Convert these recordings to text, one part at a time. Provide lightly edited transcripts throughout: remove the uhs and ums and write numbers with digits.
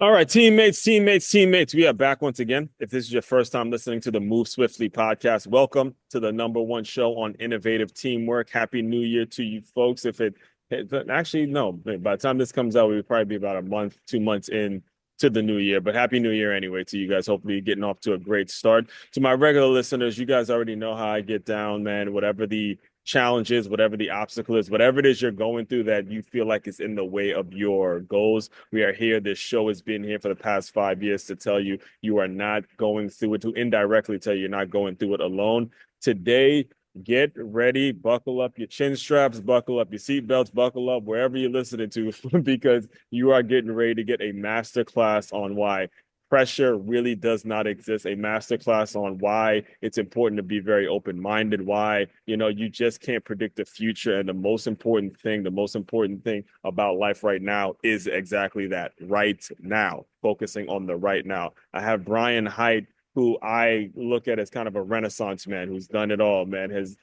All right, teammates. We are back once again. If this is your first time listening to the Move Swiftly podcast, welcome to the number one show on innovative teamwork. Happy New Year to you folks. Actually, no, by the time this comes out, we would probably be about a month, 2 months in to the new year. But Happy New Year anyway to you guys. Hopefully, you're getting off to a great start. To my regular listeners, you guys already know how I get down, man. Whatever the challenge is, whatever the obstacle is, whatever it is you're going through that you feel like is in the way of your goals, we are here. This show has been here for the past 5 years to tell you you are not going through it, to indirectly tell you you're not going through it alone. Today, get ready, buckle up your chin straps, buckle up your seatbelts, buckle up wherever you're listening to, because you are getting ready to get a master class on why pressure really does not exist, a masterclass on why it's important to be very open-minded, why, you just can't predict the future. And the most important thing about life right now is exactly that, right now, focusing on the right now. I have Brian Hite, who I look at as kind of a renaissance man who's done it all, man, has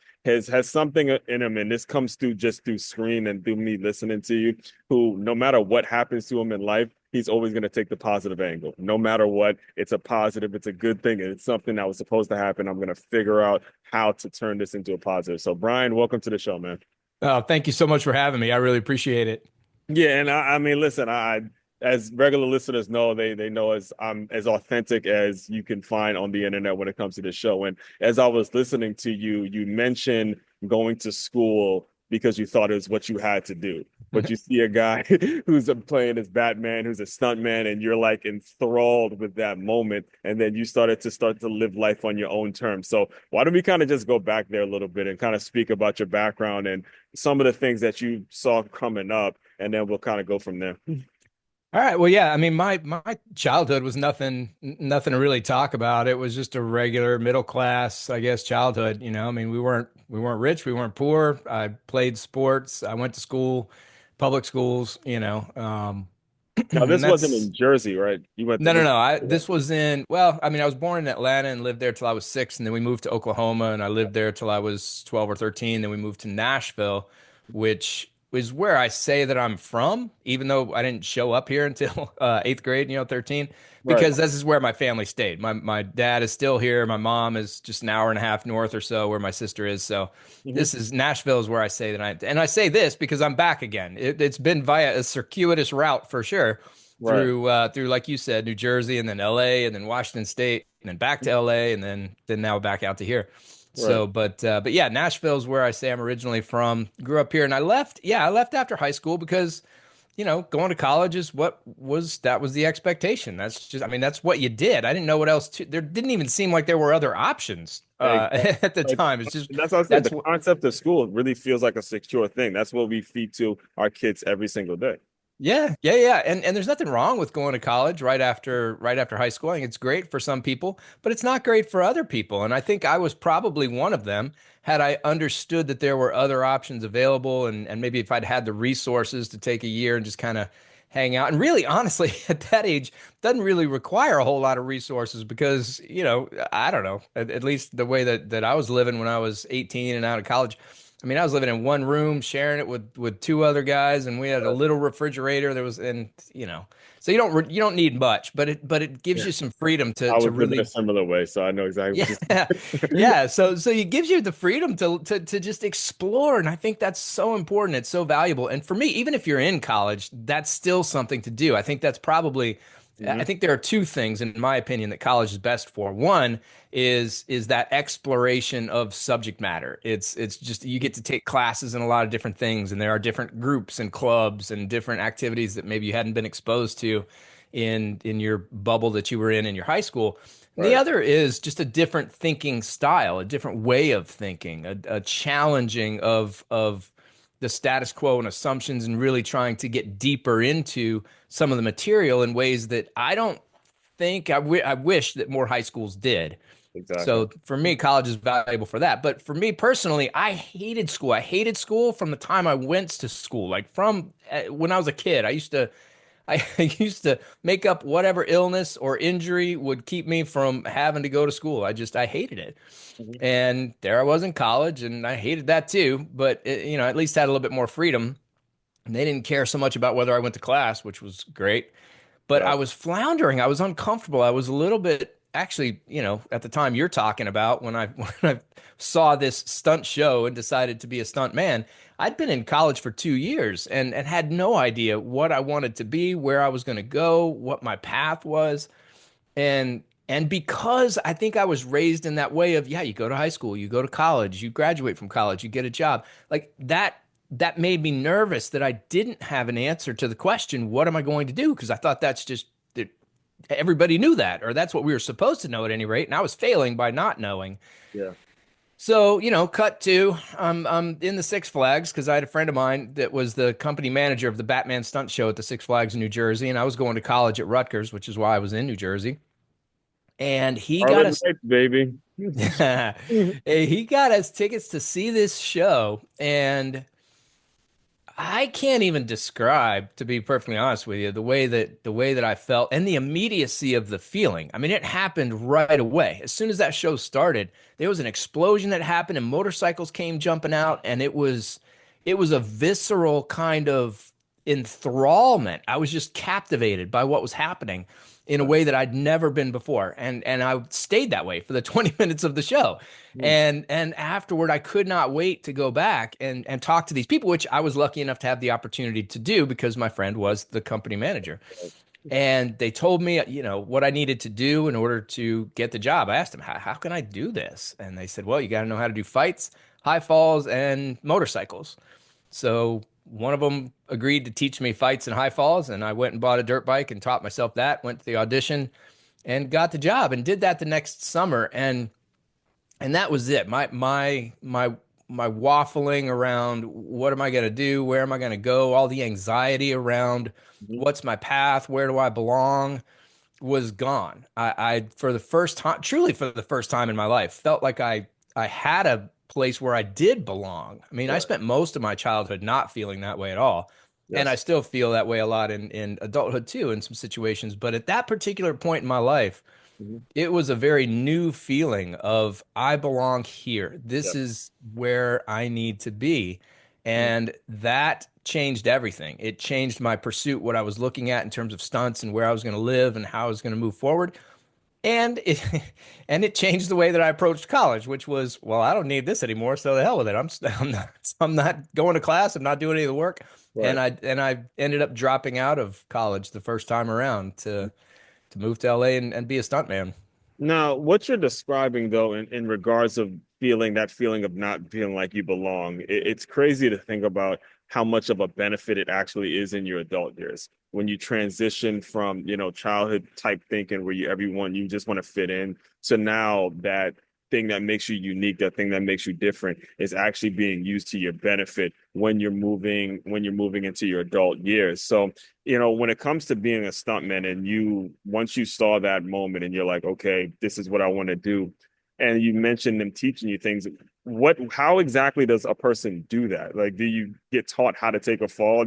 something in him, and this comes through just through screen and through me listening to you, who no matter what happens to him in life, he's always going to take the positive angle. No matter what, it's a positive, it's a good thing, and it's something that was supposed to happen. I'm going to figure out how to turn this into a positive. So, Brian, welcome to the show, man. Oh, thank you so much for having me. I really appreciate it. Yeah, and I mean, listen, I as regular listeners know, they know as I'm as authentic as you can find on the internet when it comes to the show. And as I was listening to you, you mentioned going to school because you thought it was what you had to do. But you see a guy who's playing as Batman, who's a stuntman, and you're like enthralled with that moment. And then you start to live life on your own terms. So why don't we kind of just go back there a little bit and kind of speak about your background and some of the things that you saw coming up, and then we'll kind of go from there. All right. Well, yeah, I mean, my childhood was nothing to really talk about. It was just a regular middle class, I guess, childhood, I mean, we weren't rich, we weren't poor. I played sports, I went to school, public schools. Now, And this wasn't in that's Jersey, right? You went to no, no, what? no. This was well, I mean, I was born in Atlanta and lived there till I was 6, and then we moved to Oklahoma and I lived there till I was 12 or 13. Then we moved to Nashville, which is where I say that I'm from, even though I didn't show up here until eighth grade, 13, Right. because this is where my family stayed. My dad is still here. My mom is just an hour and a half north or so where my sister is. So Hmm. this is Nashville is where I say that and I say this because I'm back again. It's been via a circuitous route for sure Right. through like you said, New Jersey and then LA and then Washington State and then back to LA and then now back out to here. Right. So, but yeah, Nashville is where I say I'm originally from. Grew up here and I left. Yeah, I left after high school because going to college is that was the expectation. That's just, I mean, that's what you did. I didn't know what else there didn't even seem like there were other options Exactly. at the Like, time. It's just that's what I said. that's The what concept of school really feels like a secure thing. That's what we feed to our kids every single day. Yeah, yeah, yeah. And there's nothing wrong with going to college right after high school. I think it's great for some people, but it's not great for other people. And I think I was probably one of them had I understood that there were other options available and maybe if I'd had the resources to take a year and just kind of hang out. And really, honestly, at that age, doesn't really require a whole lot of resources because, I don't know, at least the way that I was living when I was 18 and out of college. I mean, I was living in one room, sharing it with two other guys, and we had a little refrigerator. There was, and so you don't need much, but it gives Yeah. you some freedom to I to was living a really, similar way, so I know exactly what yeah, you're saying. yeah. So it gives you the freedom to just explore, and I think that's so important. It's so valuable, and for me, even if you're in college, that's still something to do. I think that's probably Hmm. I think there are two things, in my opinion, that college is best for. One is that exploration of subject matter. It's just you get to take classes in a lot of different things, and there are different groups and clubs and different activities that maybe you hadn't been exposed to in your bubble that you were in your high school. And the Right. other is just a different thinking style, a different way of thinking, a challenging of the status quo and assumptions, and really trying to get deeper into some of the material in ways that I don't think I wish that more high schools did. Exactly. So for me, college is valuable for that. But for me personally, I hated school. I hated school from the time I went to school. Like from when I was a kid, I used to make up whatever illness or injury would keep me from having to go to school. I hated it. Mhm. And there I was in college, and I hated that too. But at least had a little bit more freedom. And they didn't care so much about whether I went to class, which was great. but I Right. was floundering. I was uncomfortable. I was a little bit actually, at the time you're talking about when I when I saw this stunt show and decided to be a stunt man. I'd been in college for 2 years and had no idea what I wanted to be, where I was going to go, what my path was. And because I think I was raised in that way of, yeah, you go to high school, you go to college, you graduate from college, you get a job. Like that made me nervous that I didn't have an answer to the question, what am I going to do? Because I thought that's just that everybody knew that, or that's what we were supposed to know at any rate. And I was failing by not knowing. Yeah. So, cut to I'm in the Six Flags because I had a friend of mine that was the company manager of the Batman stunt show at the Six Flags in New Jersey, and I was going to college at Rutgers, which is why I was in New Jersey. And he got Charlotte us Knights, baby. he got us tickets to see this show, and I can't even describe, to be perfectly honest with you, the way that I felt and the immediacy of the feeling. I mean, it happened right away. As soon as that show started, there was an explosion that happened and motorcycles came jumping out, and it was a visceral kind of enthrallment. I was just captivated by what was happening in a way that I'd never been before. And I stayed that way for the 20 minutes of the show. And afterward, I could not wait to go back and talk to these people, which I was lucky enough to have the opportunity to do because my friend was the company manager. And they told me, what I needed to do in order to get the job. I asked them, how can I do this? And they said, well, you got to know how to do fights, high falls, and motorcycles. So one of them agreed to teach me fights and high falls, and I went and bought a dirt bike and taught myself that. Went to the audition and got the job, and did that the next summer, and that was it. My waffling around what am I going to do, where am I going to go, all the anxiety around Mhm. what's my path, where do I belong, was gone. I for the first time, truly for the first time in my life, felt like I had a place where I did belong. I mean, I Right. spent most of my childhood not feeling that way at all. And I Yes. still feel that way a lot in adulthood too, in some situations. But at that particular point in my life, Mhm. it was a very new feeling of I belong here. This Yep. is where I need to be. Mhm. And that changed everything. It changed my pursuit, what I was looking at in terms of stunts and where I was going to live and how I was going to move forward. And it and it changed the way that I approached college, which was, well, I don't need this anymore, so the hell with it. I'm not going to class, I'm not doing any of the work. And Right. I ended up dropping out of college the first time around to move to LA and be a stuntman. Now, what you're describing though, in regards of feeling that feeling of not feeling like you belong, it's crazy to think about how much of a benefit it actually is in your adult years when you transition from, childhood type thinking where you just want to fit in. So now that thing that makes you unique, that thing that makes you different is actually being used to your benefit when you're moving into your adult years. So when it comes to being a stuntman and once you saw that moment and you're like, okay, this is what I want to do. And you mentioned them teaching you things. How exactly does a person do that? Like, do you get taught how to take a fall?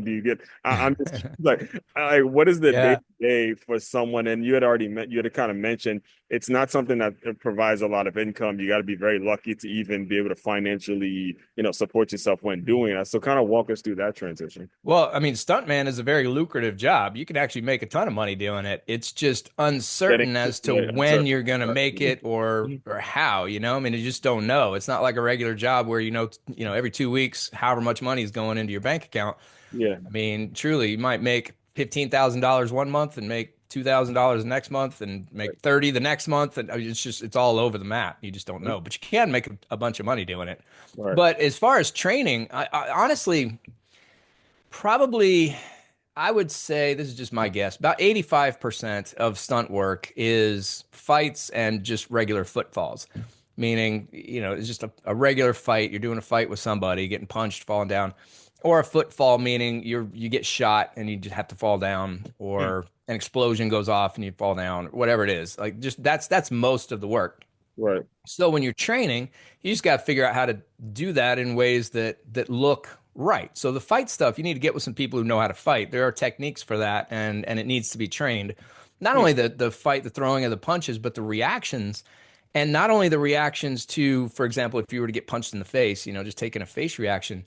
I'm just like, what is the day Yeah. to day for someone? And you had kind of mentioned it's not something that provides a lot of income. You got to be very lucky to even be able to financially, support yourself when doing that. So kind of walk us through that transition. Well, I mean, stuntman is a very lucrative job. You can actually make a ton of money doing it. It's just Getting uncertain as to yeah, when uncertain. you're going to make it or how, I mean, you just don't know. It's not like a regular job where every 2 weeks, however much money is going into your bank account. Yeah, I mean, truly, you might make $15,000 one month and make $2,000 the next month and right, make 30 the next month. And I mean, it's all over the map. You just don't know, but you can make a bunch of money doing it. right. But as far as training, I honestly probably I would say this is just my guess. About 85% of stunt work is fights and just regular footfalls, meaning, it's just a regular fight. You're doing a fight with somebody, getting punched, falling down, or a footfall, meaning you get shot and you just have to fall down, Hmm. or an explosion goes off and you fall down, whatever it is. Like just that's most of the work. Right. So when you're training, you just got to figure out how to do that in ways that look right. So the fight stuff, you need to get with some people who know how to fight. There are techniques for that, and it needs to be trained. Not Hmm. only the fight, the throwing of the punches, but the reactions, and not only the reactions to, for example, if you were to get punched in the face, just taking a face reaction,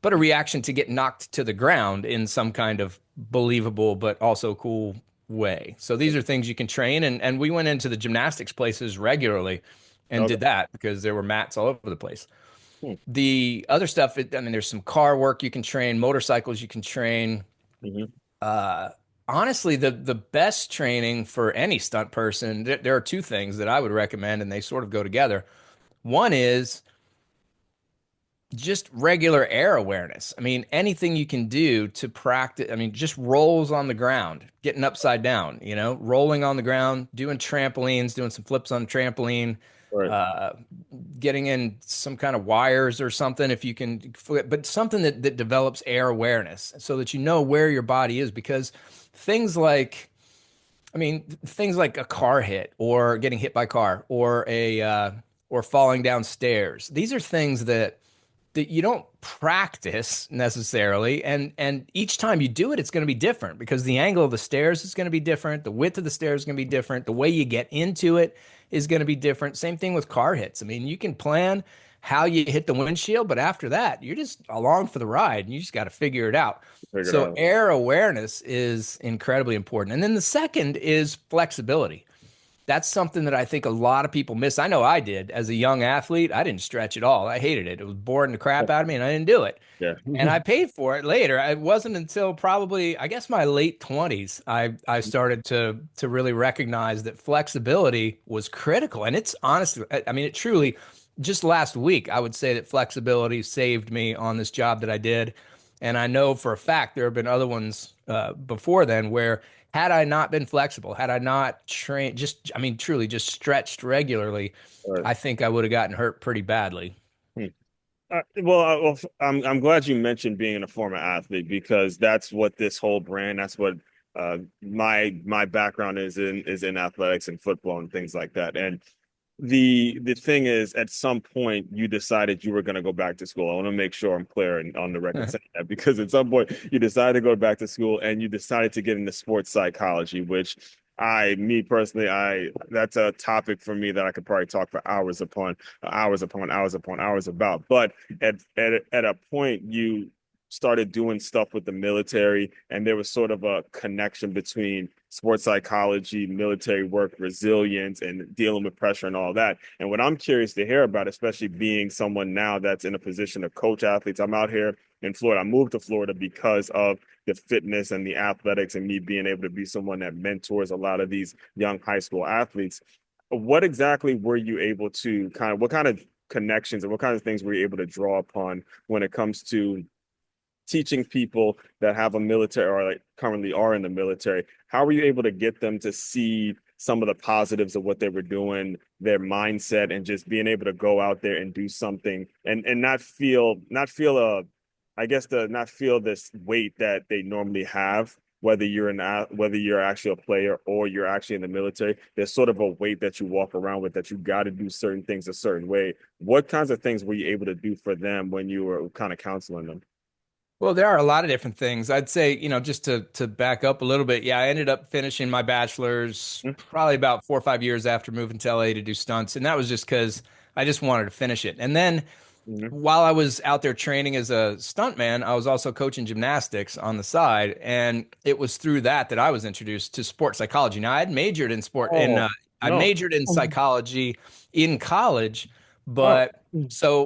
but a reaction to get knocked to the ground in some kind of believable but also cool way. So these are things you can train. And we went into the gymnastics places regularly and Okay. did that because there were mats all over the place. Hmm. The other stuff, I mean, there's some car work you can train, motorcycles you can train. Hmm. Uh, Honestly, the best training for any stunt person, there are two things that I would recommend, and they sort of go together. One is just regular air awareness. I mean, anything you can do to practice. I mean, just rolls on the ground, getting upside down, rolling on the ground, doing trampolines, doing some flips on trampoline, Right. uh, getting in some kind of wires or something if you can, but something that develops air awareness so that you know where your body is. Because things like, I mean, things like a car hit or getting hit by a car or or falling down stairs. These are things that you don't practice necessarily, and each time you do it, it's going to be different because the angle of the stairs is going to be different, the width of the stairs is going to be different, the way you get into it is going to be different. Same thing with car hits. I mean, you can plan how you hit the windshield, but after that you're just along for the ride and you just got to figure it out. Figured So out. air awareness is incredibly important, and then the second is flexibility. That's something that I think a lot of people miss. I know I did as a young athlete. I didn't stretch at all. I hated it. It was boring the crap out of me, and I didn't do it. Yeah. And I paid for it later. It wasn't until probably, I guess, my late 20s, I started to really recognize that flexibility was critical. And it's honestly, I mean, it truly, just last week, I would say that flexibility saved me on this job that I did. And I know for a fact there have been other ones before then where had I not been flexible, had I not trained, just, I mean, truly just stretched regularly, Right. I think I would have gotten hurt pretty badly. Hmm. I'm glad you mentioned being a former athlete because that's what this whole brand, that's what my background is in athletics and football and things like that. And the thing is, at some point, you decided you were going to go back to school. I want to make sure I'm clear and on the record saying that because at some point you decided to go back to school and you decided to get into sports psychology, which me personally, that's a topic for me that I could probably talk for hours about. But at a point, you started doing stuff with the military, and there was sort of a connection between sports psychology, military work, resilience, and dealing with pressure and all that. And what I'm curious to hear about, especially being someone now that's in a position to coach athletes, I'm out here in Florida. I moved to Florida because of the fitness and the athletics and me being able to be someone that mentors a lot of these young high school athletes. What exactly were you able to what kind of connections and what kind of things were you able to draw upon when it comes to teaching people that have a military or like currently are in the military? How were you able to get them to see some of the positives of what they were doing, their mindset, and just being able to go out there and do something and not feel I guess to not feel this weight that they normally have, whether you're actually a player or you're actually in the military. There's sort of a weight that you walk around with that you got to do certain things a certain way. What kinds of things were you able to do for them when you were kind of counseling them? Well, there are a lot of different things. I'd say, just to back up a little bit, yeah, I ended up finishing my bachelor's probably about 4 or 5 years after moving to LA to do stunts, and that was just because I just wanted to finish it. And then Mm-hmm. while I was out there training as a stuntman, I was also coaching gymnastics on the side, and it was through that I was introduced to sports psychology. Now, Oh, I no. majored in psychology in college, Oh,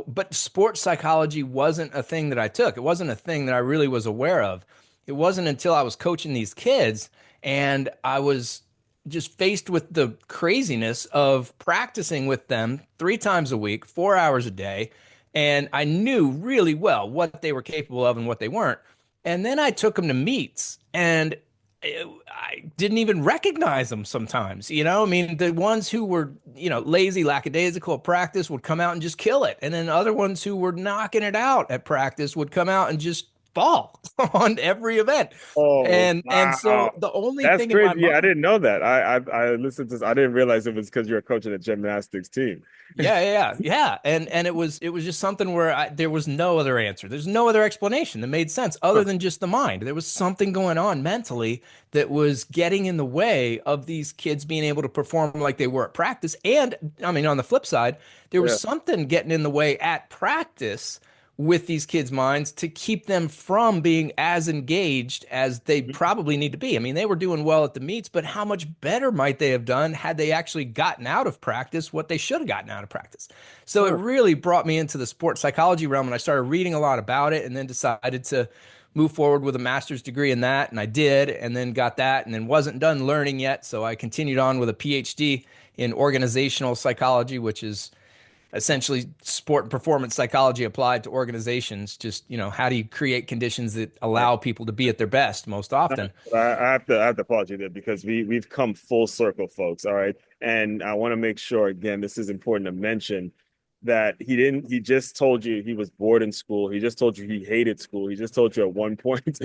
but sports psychology wasn't a thing that I took. It wasn't a thing that I really was aware of. It wasn't until I was coaching these kids and I was just faced with the craziness of practicing with them 3 times a week, 4 hours a day. And I knew really well what they were capable of and what they weren't. And then I took them to meets and I didn't even recognize them sometimes. I mean, the ones who were, lazy, lackadaisical at practice would come out and just kill it. And then other ones who were knocking it out at practice would come out and just fall on every event. oh, And wow. so the only That's thing in my crazy. Yeah, I mind. didn't know that. I listened to this. I didn't realize it was because you're coaching a gymnastics team. Yeah. And it was just something where there was no other answer. There's no other explanation that made sense other Huh. than just the mind. There was something going on mentally that was getting in the way of these kids being able to perform like they were at practice. And I mean, on the flip side, there was Yeah. something getting in the way at practice with these kids' minds to keep them from being as engaged as they probably need to be. I mean, they were doing well at the meets, but how much better might they have done had they actually gotten out of practice what they should have gotten out of practice? So it Sure. really brought me into the sports psychology realm, and I started reading a lot about it, and then decided to move forward with a master's degree in that, and I did, and then got that, and then wasn't done learning yet, so I continued on with a PhD in organizational psychology, which is essentially sport and performance psychology applied to organizations. Just, how do you create conditions that Right. allow people to be at their best most often? But I have to applaud you there because we've come full circle, folks. All right. And I want to make sure again, this is important to mention that he just told you he was bored in school. He just told you he hated school. He just told you at one point,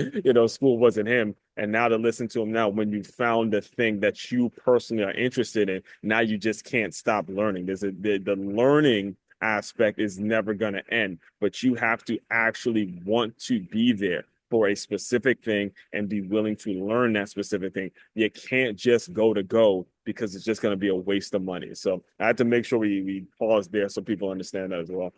school wasn't him. And now to listen to him now, when you found the thing that you personally are interested in, now you just can't stop learning. The learning aspect is never going to end, but you have to actually want to be there for a specific thing and be willing to learn that specific thing. You can't just go because it's just going to be a waste of money. So I had to make sure we pause there so people understand that as well.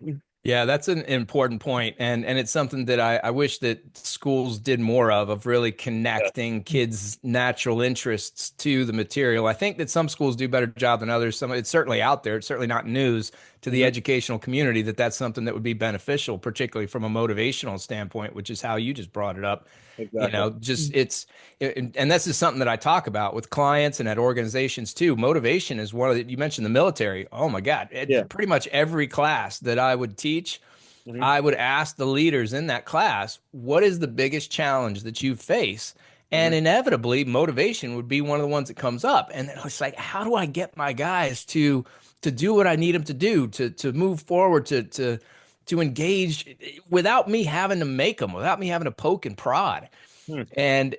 Yeah, that's an important point, and it's something that I wish that schools did more of really Yeah, connecting kids' natural interests to the material. I think that some schools do a better job than others. Some It's certainly out there. It's certainly not news to the mhm, educational community that that's something that would be beneficial, particularly from a motivational standpoint, which is how you just brought it up. exactly. Just and this is something that I talk about with clients and at organizations too. Motivation is one of you mentioned the military. Oh my God. Yeah. Pretty much every class that I would teach, Mhm, I would ask the leaders in that class, what is the biggest challenge that you face? mhm, And inevitably, motivation would be one of the ones that comes up. And it's like, how do I get my guys to do what I need them to do, to move forward, to engage without me having to make them, without me having to poke and prod? mhm, And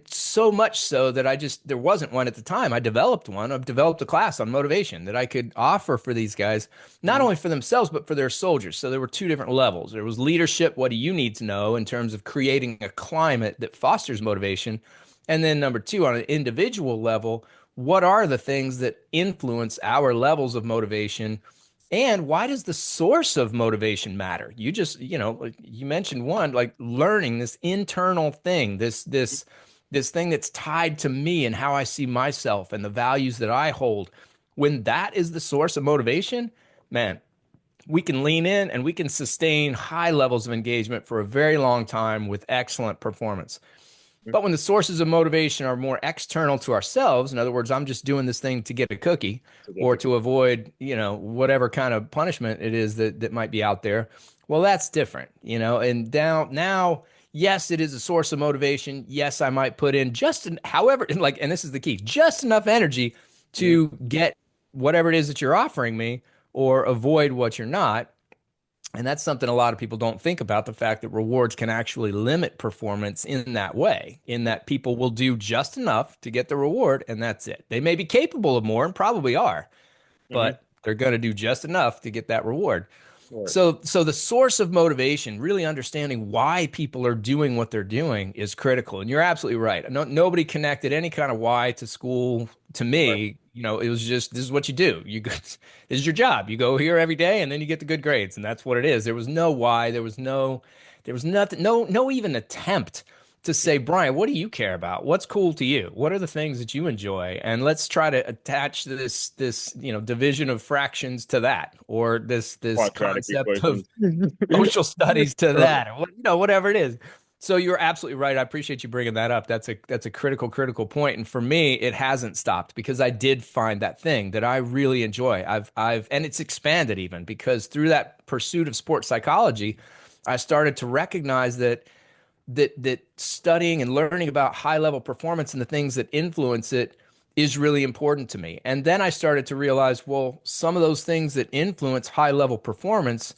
so much so that there wasn't one at the time. I developed one. I've developed a class on motivation that I could offer for these guys, not mhm, only for themselves but for their soldiers. So there were two different levels. There was leadership, what do you need to know in terms of creating a climate that fosters motivation? And then number two, on an individual level, what are the things that influence our levels of motivation? And why does the source of motivation matter? You just, like you mentioned one, like learning this internal thing, this thing that's tied to me and how I see myself and the values that I hold. When that is the source of motivation, man, we can lean in and we can sustain high levels of engagement for a very long time with excellent performance. mhm. But when the sources of motivation are more external to ourselves, in other words, I'm just doing this thing to get a cookie So or get to avoid, whatever kind of punishment it is that might be out there, well, that's different, And now, yes, it is a source of motivation. Yes, I might put in however, and this is the key, just enough energy mhm, to get whatever it is that you're offering me or avoid what you're not. And that's something a lot of people don't think about, the fact that rewards can actually limit performance in that way, in that people will do just enough to get the reward, and that's it. They may be capable of more and probably are, mhm. but they're going to do just enough to get that reward. Sure. So the source of motivation, really understanding why people are doing what they're doing is critical. And you're absolutely right. Nobody connected any kind of why to school to Right. me. It was just this is what you do. This is your job. You go here every day and then you get the good grades. And that's what it is. There was no why. There was nothing, no even attempt to say, Brian, what do you care about? What's cool to you? What are the things that you enjoy? And let's try to attach this division of fractions to that, or this Quadratic concept of equations. social studies to that, or whatever it is. So you're absolutely right. I appreciate you bringing that up. That's a critical point. And for me, it hasn't stopped because I did find that thing that I really enjoy. And it's expanded even because through that pursuit of sports psychology, I started to recognize that studying and learning about high level performance and the things that influence it is really important to me. And then I started to realize, well, some of those things that influence high level performance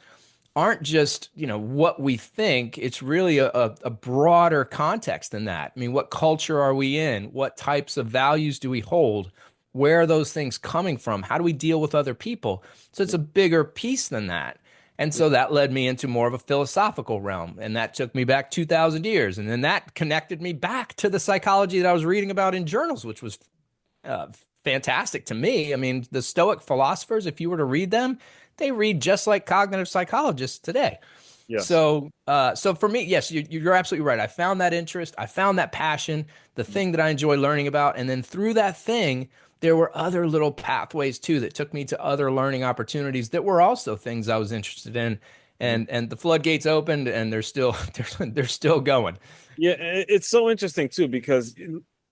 aren't just, what we think. It's really a broader context than that. I mean, what culture are we in? What types of values do we hold? Where are those things coming from? How do we deal with other people? So it's a bigger piece than that. And so that led me into more of a philosophical realm. And that took me back 2,000 years. And then that connected me back to the psychology that I was reading about in journals, which was uh, fantastic to me. I mean, the Stoic philosophers, if you were to read them, they read just like cognitive psychologists today. Yes. So for me, yes, you're absolutely right. I found that interest, I found that passion, the thing that I enjoy learning about, and then through that thing, there were other little pathways too that took me to other learning opportunities that were also things I was interested in, Mhm. and the floodgates opened, and they're still they're still going. Yeah, it's so interesting too because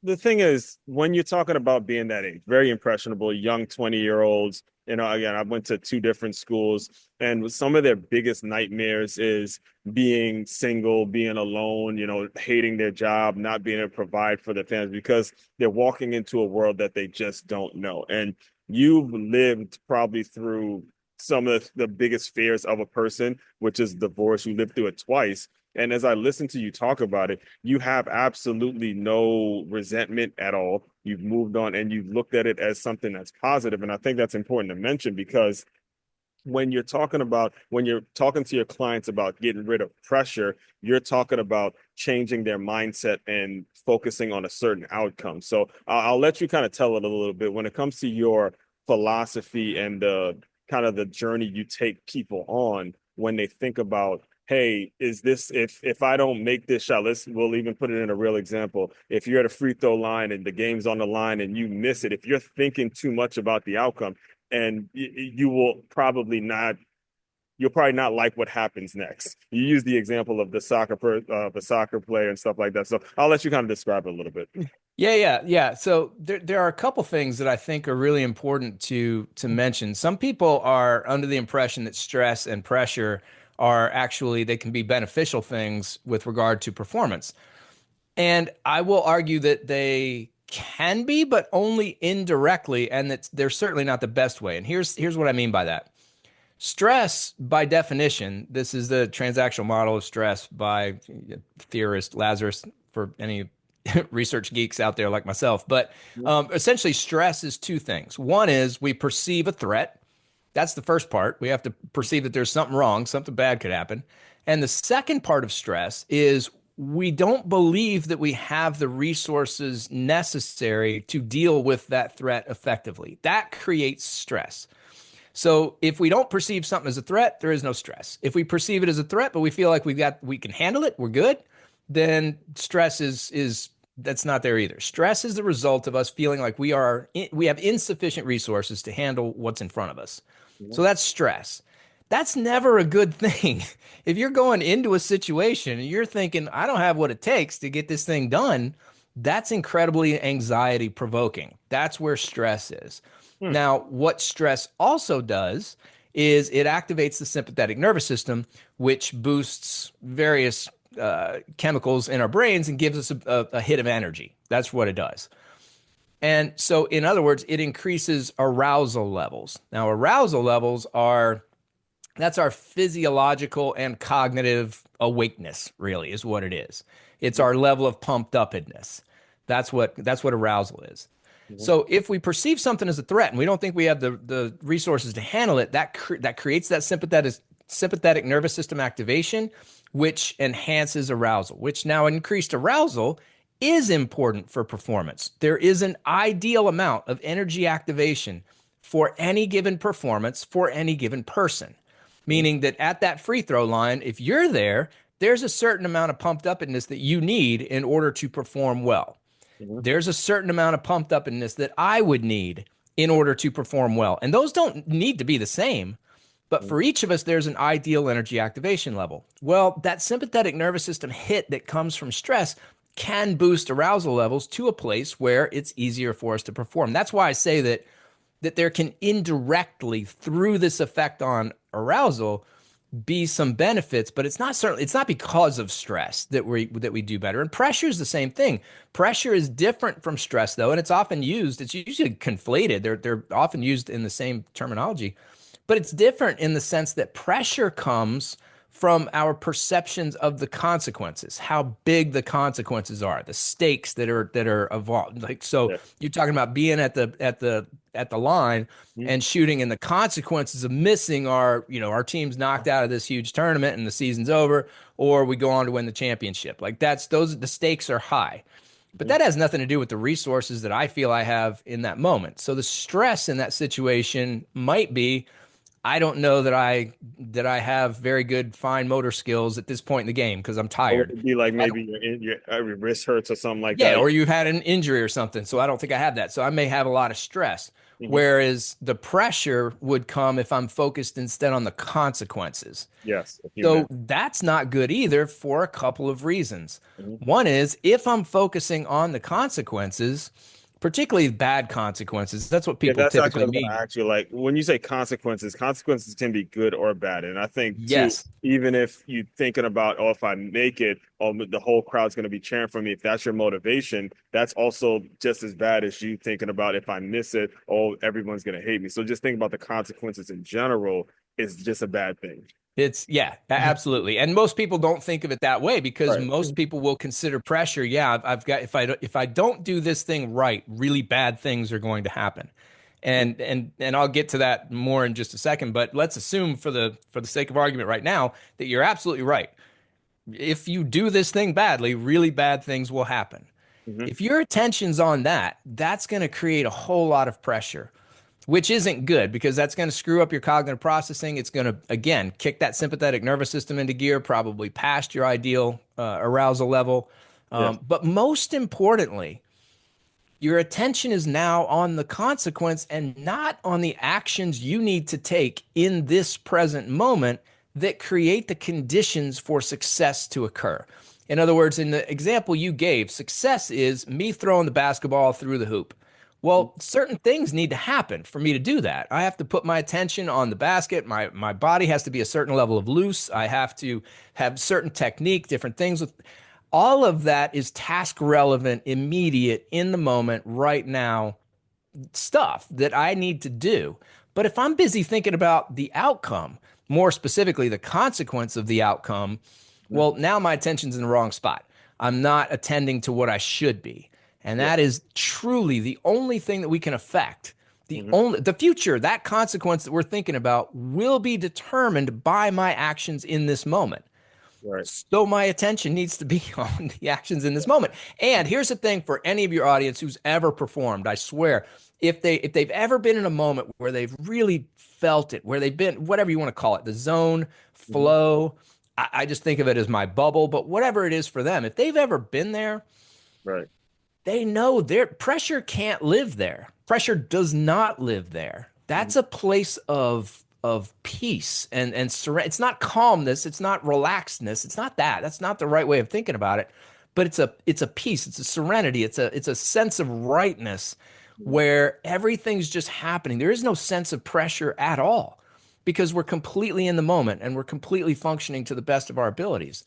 the thing is, when you're talking about being that age, very impressionable, young 20-year-olds, again, I went to two different schools, and some of their biggest nightmares is being single, being alone, hating their job, not being able to provide for their families because they're walking into a world that they just don't know. And you've lived probably through some of the biggest fears of a person, which is divorce. You lived through it twice. And as I listen to you talk about it, you have absolutely no resentment at all. You've moved on and you've looked at it as something that's positive. And I think that's important to mention because when you're talking to your clients about getting rid of pressure, you're talking about changing their mindset and focusing on a certain outcome. So I'll let you kind of tell it a little bit when it comes to your philosophy and the kind of the journey you take people on when they think about, hey, is this if I don't make this shot, we'll even put it in a real example. If you're at a free throw line and the game's on the line and you miss it, if you're thinking too much about the outcome, and you'll probably not like what happens next. You use the example of the soccer player and stuff like that. So I'll let you kind of describe it a little bit. Yeah. So there are a couple things that I think are really important to mention. Some people are under the impression that stress and pressure are actually they can be beneficial things with regard to performance. And I will argue that they can be, but only indirectly, and that they're certainly not the best way. And here's what I mean by that. Stress, by definition, this is the transactional model of stress by theorist Lazarus for any research geeks out there like myself. But essentially, stress is two things. One is we perceive a threat. That's the first part. We have to perceive that there's something wrong, something bad could happen. And the second part of stress is we don't believe that we have the resources necessary to deal with that threat effectively. That creates stress. So if we don't perceive something as a threat, there is no stress. If we perceive it as a threat, but we feel like we can handle it, we're good, then stress is that's not there either. Stress is the result of us feeling like we have insufficient resources to handle what's in front of us. So that's stress. That's never a good thing. If you're going into a situation and you're thinking, I don't have what it takes to get this thing done, that's incredibly anxiety provoking. That's where stress is. Hmm. Now, what stress also does is it activates the sympathetic nervous system, which boosts various chemicals in our brains and gives us a hit of energy. That's what it does. And so, in other words, it increases arousal levels. Now, arousal levels are that's our physiological and cognitive awakeness, really, is what it is. It's our level of pumped upness. That's what arousal is. So if we perceive something as a threat and we don't think we have the resources to handle it, that creates that sympathetic nervous system activation, which enhances arousal. Which now increased arousal is important for performance. There is an ideal amount of energy activation for any given performance for any given person. Meaning that at that free throw line, if you're there, there's a certain amount of pumped upness that you need in order to perform well. There's a certain amount of pumped upness that I would need in order to perform well. And those don't need to be the same, but for each of us, there's an ideal energy activation level. Well, that sympathetic nervous system hit that comes from stress can boost arousal levels to a place where it's easier for us to perform. That's why I say that there can indirectly, through this effect on arousal, be some benefits, but it's not because of stress that we do better. And pressure is the same thing. Pressure is different from stress though, and it's usually conflated. They're often used in the same terminology, but it's different in the sense that pressure comes from our perceptions of the consequences, how big the consequences are, the stakes that are involved. Like so, Yeah. you're talking about being at the line and shooting, and the consequences of missing are, our team's knocked out of this huge tournament and the season's over, or we go on to win the championship. Like the stakes are high. But that has nothing to do with the resources that I feel I have in that moment. So the stress in that situation might be I don't know that I have very good fine motor skills at this point in the game because I'm Or would tired. it be like I don't, maybe your wrist hurts or something like yeah, that? or you've had an injury or something. So I don't think I have that. So I may have a lot of stress. Hmm. Whereas the pressure would come if I'm focused instead on the consequences. Yes, a few So minutes. that's not good either for a couple of reasons. Hmm. One is if I'm focusing on the consequences, particularly bad consequences, that's what Yeah, people that's actually typically what I was going mean. to ask you. Like when you say consequences, consequences can be good or bad. And I think too, Yes, even if you're thinking about, oh, if I make it, oh, the whole crowd's going to be cheering for me. If that's your motivation, that's also just as bad as you thinking about if I miss it, oh, everyone's going to hate me. So just think about the consequences in general is just a bad thing. it's yeah, absolutely. And most people don't think of it that way because Right. most people will consider pressure. Yeah, I've got if I don't do this thing right, really bad things are going to happen. And I'll get to that more in just a second, but let's assume for the sake of argument right now that you're absolutely right. If you do this thing badly, really bad things will happen. Hmm. If your attention's on that, that's going to create a whole lot of pressure, which isn't good because that's going to screw up your cognitive processing. It's going to, again, kick that sympathetic nervous system into gear, probably past your ideal arousal level. Yes. But most importantly, your attention is now on the consequence and not on the actions you need to take in this present moment that create the conditions for success to occur. In other words, in the example you gave, success is me throwing the basketball through the hoop. Well, certain things need to happen for me to do that. I have to put my attention on the basket. My body has to be a certain level of loose. I have to have certain technique, different things with all of that is task relevant, immediate, in the moment, right now stuff that I need to do. But if I'm busy thinking about the outcome, more specifically, the consequence of the outcome, Mhm. well, now my attention's in the wrong spot. I'm not attending to what I should be. And Yeah. that is truly the only thing that we can affect. Hmm. The future, that consequence that we're thinking about will be determined by my actions in this moment. Right. So my attention needs to be on the actions in this moment. And here's the thing for any of your audience who's ever performed, I swear, if they've ever been in a moment where they've really felt it, where they've been whatever you want to call it, the zone, Hmm. flow, I just think of it as my bubble, but whatever it is for them, if they've ever been there, Right. they know their pressure can't live there. Pressure does not live there. Mhm. That's a place of peace and it's not calmness, it's not relaxedness, it's not that. That's not the right way of thinking about it. But it's a peace, it's a serenity, it's a sense of rightness where everything's just happening. There is no sense of pressure at all because we're completely in the moment and we're completely functioning to the best of our abilities.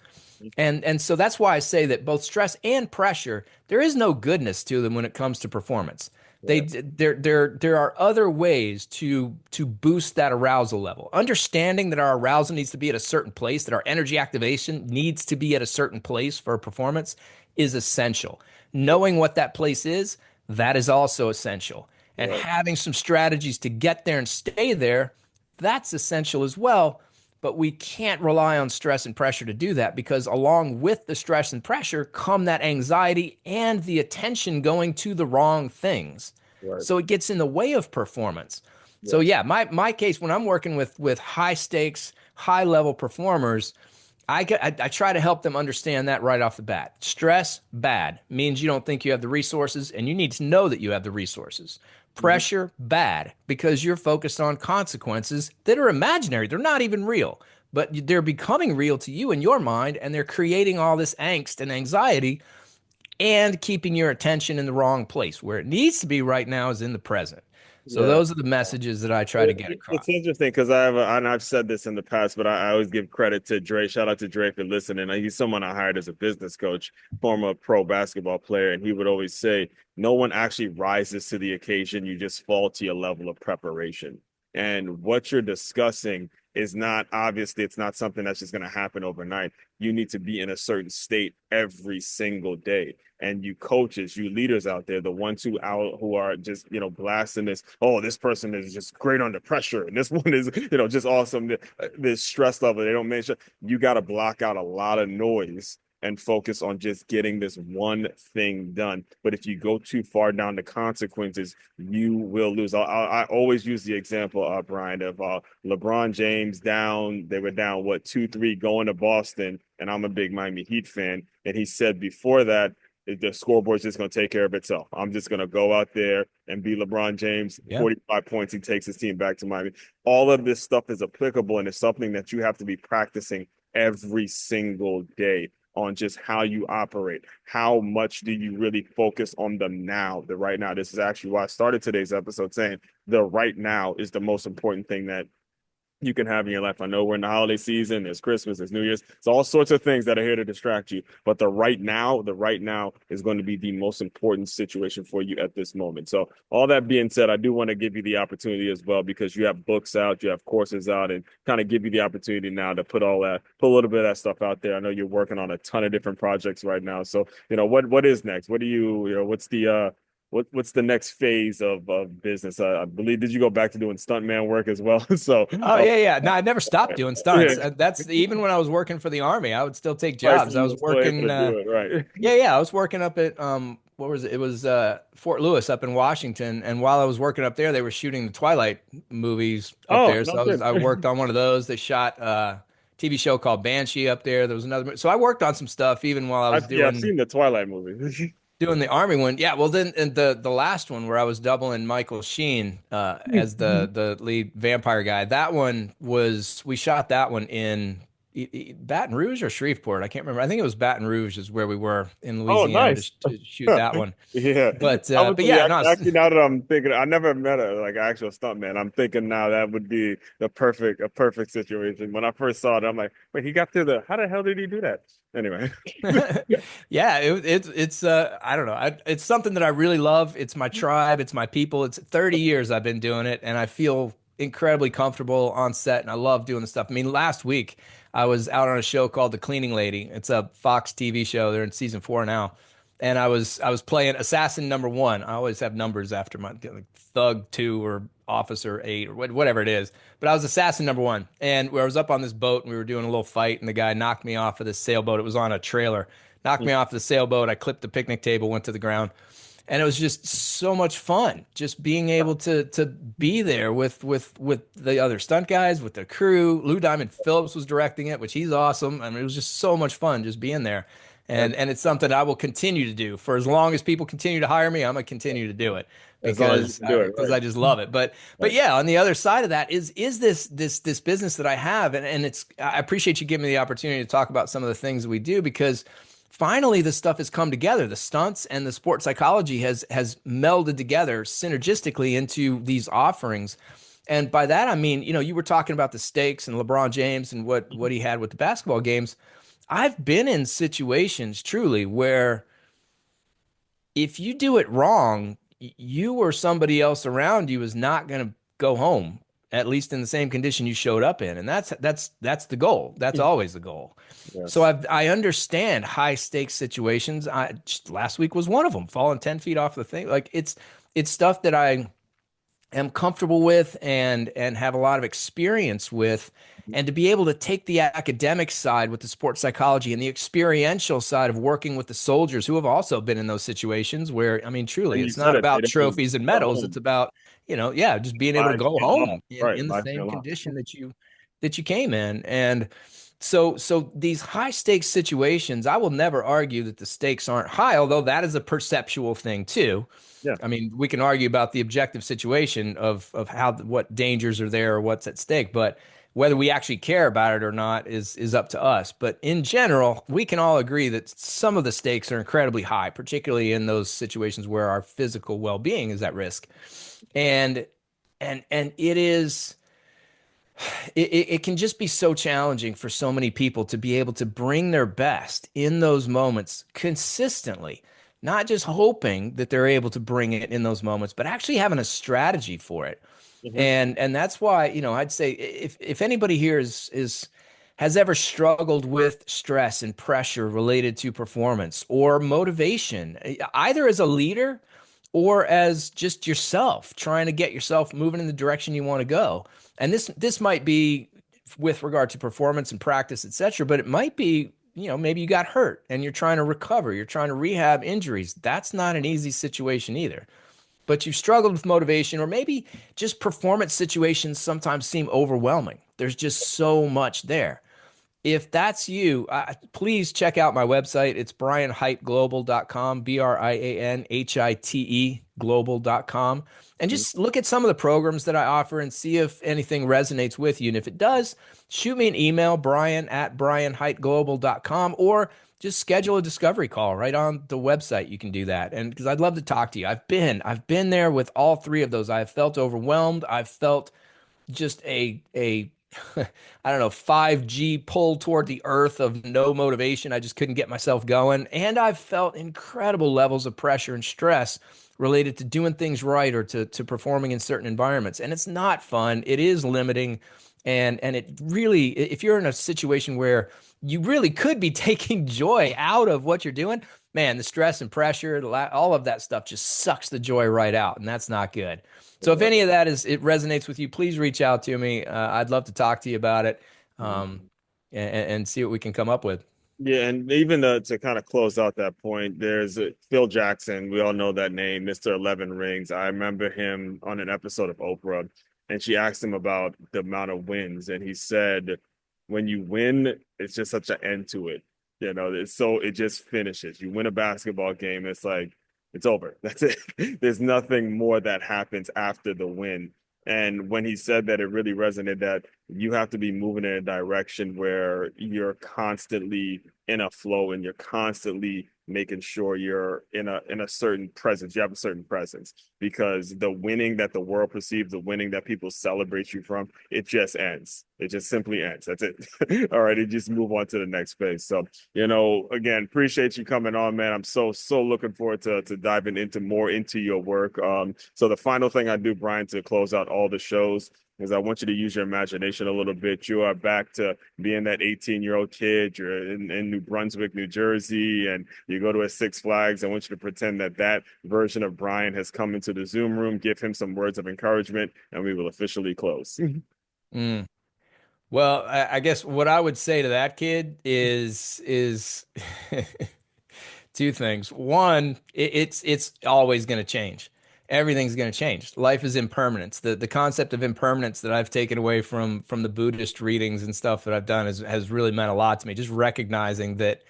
And so that's why I say that both stress and pressure, there is no goodness to them when it comes to performance. Yeah. There are other ways to boost that arousal level. Understanding that our arousal needs to be at a certain place, that our energy activation needs to be at a certain place for a performance is essential. Knowing what that place is, that is also essential. And Right. having some strategies to get there and stay there, that's essential as well. But we can't rely on stress and pressure to do that because along with the stress and pressure come that anxiety and the attention going to the wrong things. Right. So it gets in the way of performance. So Yes. yeah, my case when I'm working with high stakes, high level performers, I try to help them understand that right off the bat. Stress, bad, means you don't think you have the resources and you need to know that you have the resources. Hmm. Pressure, bad, because you're focused on consequences that are imaginary. They're not even real, but they're becoming real to you in your mind and they're creating all this angst and anxiety and keeping your attention in the wrong place. Where it needs to be right now is in the present. So Yeah. those are the messages that I try to get It's across. interesting because and I've said this in the past, but I always give credit to Dre. Shout out to Dre for listening. He's someone I hired as a business coach, former pro basketball player, and he would always say, "No one actually rises to the occasion. You just fall to your level of preparation." And what you're discussing is not obviously it's not something that's just going to happen overnight. You need to be in a certain state every single day. And you coaches, you leaders out there, the ones who are just blasting this. Oh, this person is just great under pressure, and this one is just awesome. This stress level they don't mention. You got to block out a lot of noise and focus on just getting this one thing done. But if you go too far down the consequences, you will lose. I always use the example, Brian, of LeBron James down. They were down, what, 2-3 going to Boston. And I'm a big Miami Heat fan. And he said before that, the scoreboard's just going to take care of itself. I'm just going to go out there and be LeBron James, Yeah. 45 points. He takes his team back to Miami. All of this stuff is applicable, and it's something that you have to be practicing every single day on just how you operate. How much do you really focus on the now, the right now? This is actually why I started today's episode saying the right now is the most important thing that you can have in your life. I know we're in the holiday season, there's Christmas, there's New Year's, it's all sorts of things that are here to distract you. But the right now is going to be the most important situation for you at this moment. So all that being said, I do want to give you the opportunity as well, because you have books out, you have courses out, and kind of give you the opportunity now to put a little bit of that stuff out there. I know you're working on a ton of different projects right now. So, what is next? What do what's what's the next phase of business? I believe, did you go back to doing stuntman work as well? So, Oh yeah, yeah. No, I never stopped doing yeah, stunts. That's even when I was working for the Army, I would still take right. So jobs. I you was were still able working to do it, right? yeah, yeah, I was working up at what was it? It was Fort Lewis up in Washington, and while I was working up there, they were shooting the Twilight movies up Oh, there. no So I good. worked on one of those. They shot a TV show called Banshee up there. There was another. So I worked on some stuff even while I was I've seen the Twilight movie. doing the Army one. Yeah, well then and the last one where I was doubling Michael Sheen as the lead vampire guy. That one was we shot that one in Baton Rouge or Shreveport. I can't remember. I think it was Baton Rouge is where we were in Oh, Louisiana nice. to shoot that one. Yeah, I would But say yeah, no, actually, now that I'm thinking, I never met a like actual stuntman. I'm thinking now that would be a perfect situation. When I first saw it, I'm like, wait, he got through the. How the hell did he do that? Anyway, yeah, it's I don't know. It's something that I really love. It's my tribe, it's my people. It's 30 years I've been doing it and I feel incredibly comfortable on set and I love doing the stuff. I mean, last week I was out on a show called The Cleaning Lady. It's a Fox TV show. They're in season 4 now. And I was playing assassin number 1. I always have numbers after my like thug 2 or officer 8 or whatever it is. But I was assassin number 1, and I was up on this boat and we were doing a little fight, and the guy knocked me off of this sailboat. It was on a trailer. Knocked me off the sailboat. I clipped the picnic table, went to the ground, and it was just so much fun. Just being able to be there with the other stunt guys, with the crew. Lou Diamond Phillips was directing it, which he's awesome. I mean, it was just so much fun just being there. And it's something I will continue to do for as long as people continue to hire me. I'm gonna continue to do it as long as you can do it, because I just love it. But right. yeah, on the other side of that is this business that I have, and it's I appreciate you giving me the opportunity to talk about some of the things that we do because finally this stuff has come together. The stunts and the sports psychology has melded together synergistically into these offerings. And by that I mean, you were talking about the stakes and LeBron James and what he had with the basketball games. I've been in situations truly where if you do it wrong, you or somebody else around you is not going to go home, at least in the same condition you showed up in. And that's the goal. That's always the goal. So Yes. I understand high stakes situations. Last week was one of them, falling 10 feet off the thing. Like it's stuff that I am comfortable with and have a lot of experience with, and to be able to take the academic side with the sports psychology and the experiential side of working with the soldiers who have also been in those situations where I mean truly And you it's said not it, they about didn't trophies and go medals, it's home. about yeah, just being able to Lives go being home lost. Right. in the Lives being same lost. condition that you came in. And so these high stakes situations, I will never argue that the stakes aren't high, although that is a perceptual thing too. Yeah. I mean, we can argue about the objective situation of how what dangers are there or what's at stake, but whether we actually care about it or not is up to us. But in general, we can all agree that some of the stakes are incredibly high, particularly in those situations where our physical well-being is at risk. And and it can just be so challenging for so many people to be able to bring their best in those moments consistently, not just hoping that they're able to bring it in those moments, but actually having a strategy for it. Hmm. And that's why, I'd say if anybody here is has ever struggled with stress and pressure related to performance or motivation, either as a leader or as just yourself trying to get yourself moving in the direction you want to go. And this might be with regard to performance and practice, etc., but it might be maybe you got hurt and you're trying to recover, you're trying to rehab injuries. That's not an easy situation either. But you've struggled with motivation, or maybe just performance situations sometimes seem overwhelming. There's just so much there. If that's you, please check out my website. It's brianhiteglobal.com, BrianHite global.com. And Mhm. just look at some of the programs that I offer and see if anything resonates with you. And if it does, shoot me an email, brian@brianhiteglobal.com, or just schedule a discovery call right on the website. You can do that. And because I'd love to talk to you. I've been there with all three of those. I've felt overwhelmed. I've felt just a I don't know, 5G pull toward the earth of no motivation. I just couldn't get myself going. And I've felt incredible levels of pressure and stress related to doing things right or to performing in certain environments. And it's not fun. It is limiting. And it really, if you're in a situation where you really could be taking joy out of what you're doing, man, the stress and pressure, all of that stuff just sucks the joy right out. And that's not good. So if any of that it resonates with you, please reach out to me. I'd love to talk to you about it, um, and see what we can come up with. Yeah, and even to kind of close out that point, there's Phil Jackson. We all know that name, Mr. 11 Rings. I remember him on an episode of Oprah, and she asked him about the amount of wins, and he said, "When you win, it's just such an end to it. It just finishes. You win a basketball game, it's like it's over. That's it. There's nothing more that happens after the win." And when he said that, it really resonated that you have to be moving in a direction where you're constantly in a flow and you're constantly making sure you're in a certain presence. You have a certain presence because the winning that the world perceives, the winning that people celebrate you from, it just ends. It just simply ends. That's it. All right, it just move on to the next phase. So, again, appreciate you coming on, man. I'm so looking forward to diving into your work. So the final thing I do, Brian, to close out all the shows is I want you to use your imagination a little bit. You are back to being that 18-year-old kid. You're in New Brunswick, New Jersey, and you go to a Six Flags. I want you to pretend that version of Brian has come into the Zoom room. Give him some words of encouragement, and we will officially close. Mm. Well, I guess what I would say to that kid is two things. One, it's always going to change. Everything's going to change. Life is impermanence. The concept of impermanence that I've taken away from the Buddhist readings and stuff that I've done has really meant a lot to me. Just recognizing that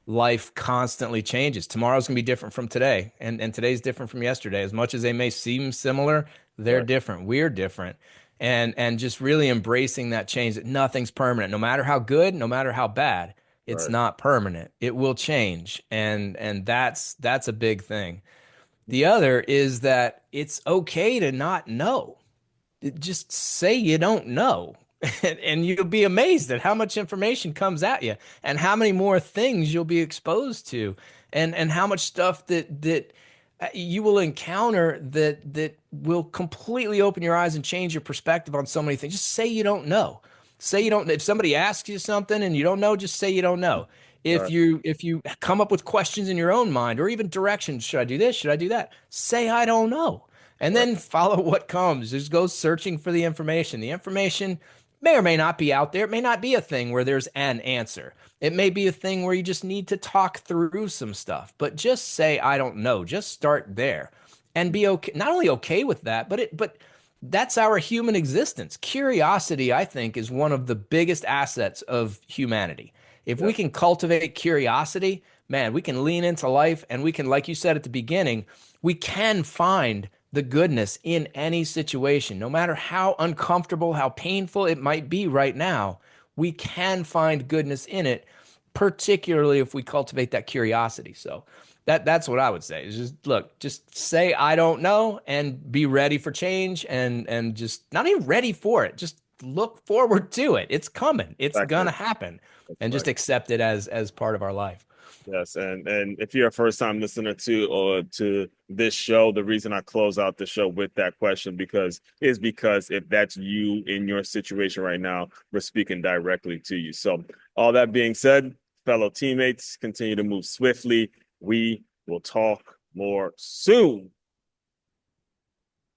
life constantly changes. Tomorrow's going to be different from today, and today's different from yesterday. As much as they may seem similar, they're Right, different. We're different. And just really embracing that change, that nothing's permanent, no matter how good, no matter how bad, it's right. not permanent. It will change. And that's a big thing. The other is that it's okay to not know. Just say you don't know. And you'll be amazed at how much information comes at you and how many more things you'll be exposed to and how much stuff that you will encounter that will completely open your eyes and change your perspective on so many things. Just say you don't know. Say you don't. If somebody asks you something and you don't know, just say you don't know. If Right, you come up with questions in your own mind or even directions, should I do this? Should I do that? Say I don't know. And right, then follow what comes. Just go searching for the information. The information may or may not be out there. It may not be a thing where there's an answer. It may be a thing where you just need to talk through some stuff. But just say I don't know. Just start there and be okay. Not only okay with that, but that's our human existence. Curiosity, I think, is one of the biggest assets of humanity. If yeah, we can cultivate curiosity, man, we can lean into life and we can, like you said at the beginning, we can find the goodness in any situation, no matter how uncomfortable, how painful it might be right now. We can find goodness in it, particularly if we cultivate that curiosity. So that's what I would say. Is just look, just say I don't know and be ready for change and just not even ready for it. Just look forward to it. It's coming. It's exactly. gonna happen. That's And just right. accept it as part of our life. Yes, and if you're a first time listener to this show, the reason I close out the show with that question because if that's you in your situation right now, we're speaking directly to you. So all that being said, fellow teammates, continue to move swiftly. We will talk more soon.